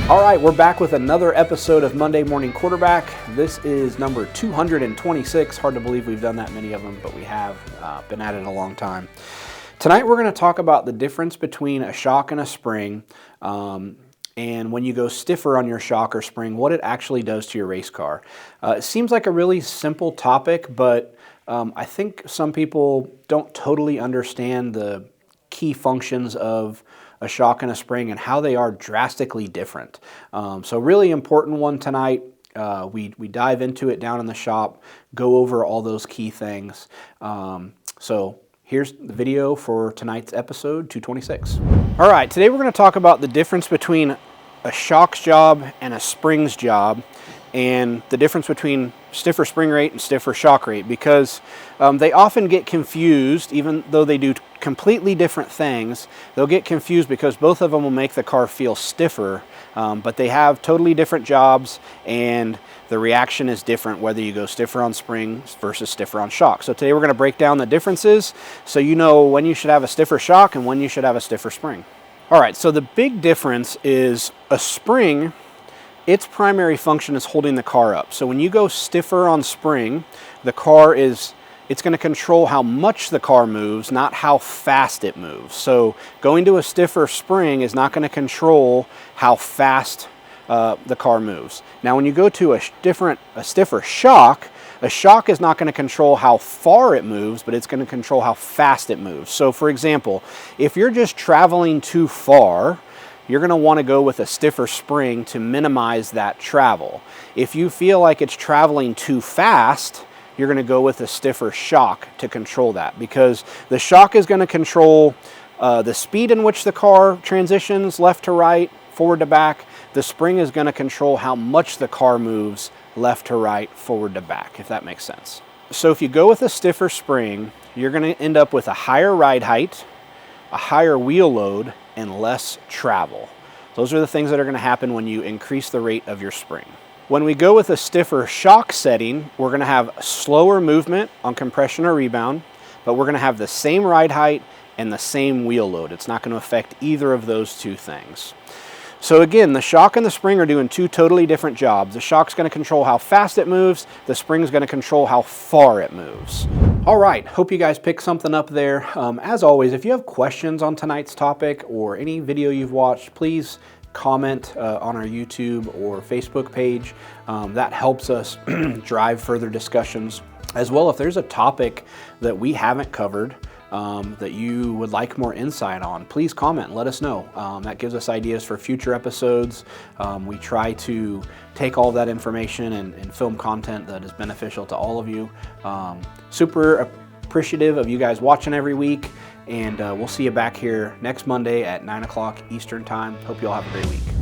All right, we're back with another episode of Monday Morning Quarterback. This is number 226. Hard to believe we've done that many of them, but we have been at it a long time. Tonight we're going to talk about the difference between a shock and a spring, and when you go stiffer on your shock or spring, what it actually does to your race car. It seems like a really simple topic, but I think some people don't totally understand the key functions of a shock and a spring and how they are drastically different. So really important one tonight. We dive into it down in the shop, go over all those key things. So here's the video for tonight's episode 226. All right, today we're going to talk about the difference between a shock's job and a spring's job, and the difference between stiffer spring rate and stiffer shock rate, because they often get confused. Even though they do completely different things, they'll get confused because both of them will make the car feel stiffer, but they have totally different jobs, and the reaction is different whether you go stiffer on springs versus stiffer on shock. So today we're going to break down the differences so you know when you should have a stiffer shock and when you should have a stiffer spring. All right, so the big difference is a spring, its primary function is holding the car up. So when you go stiffer on spring, the car it's going to control how much the car moves, not how fast it moves. So going to a stiffer spring is not going to control how fast the car moves. Now when you go to a stiffer shock, a shock is not going to control how far it moves, but it's going to control how fast it moves. So for example, if you're just traveling too far, you're going to want to go with a stiffer spring to minimize that travel. If you feel like it's traveling too fast, you're going to go with a stiffer shock to control that, because the shock is going to control the speed in which the car transitions left to right, forward to back. The spring is going to control how much the car moves left to right, forward to back, if that makes sense. So if you go with a stiffer spring, you're going to end up with a higher ride height, a higher wheel load, and less travel. Those are the things that are going to happen when you increase the rate of your spring. When we go with a stiffer shock setting, we're going to have slower movement on compression or rebound, but we're going to have the same ride height and the same wheel load. It's not going to affect either of those two things. So again, the shock and the spring are doing two totally different jobs. The shock's going to control how fast it moves. The spring's going to control how far it moves. All right, hope you guys picked something up there. As always, if you have questions on tonight's topic or any video you've watched, please comment on our YouTube or Facebook page. That helps us drive further discussions. As well, if there's a topic that we haven't covered that you would like more insight on, please comment and let us know. That gives us ideas for future episodes. We try to take all that information and film content that is beneficial to all of you. Super appreciative of you guys watching every week, and we'll see you back here next Monday at 9 o'clock Eastern Time. Hope you all have a great week.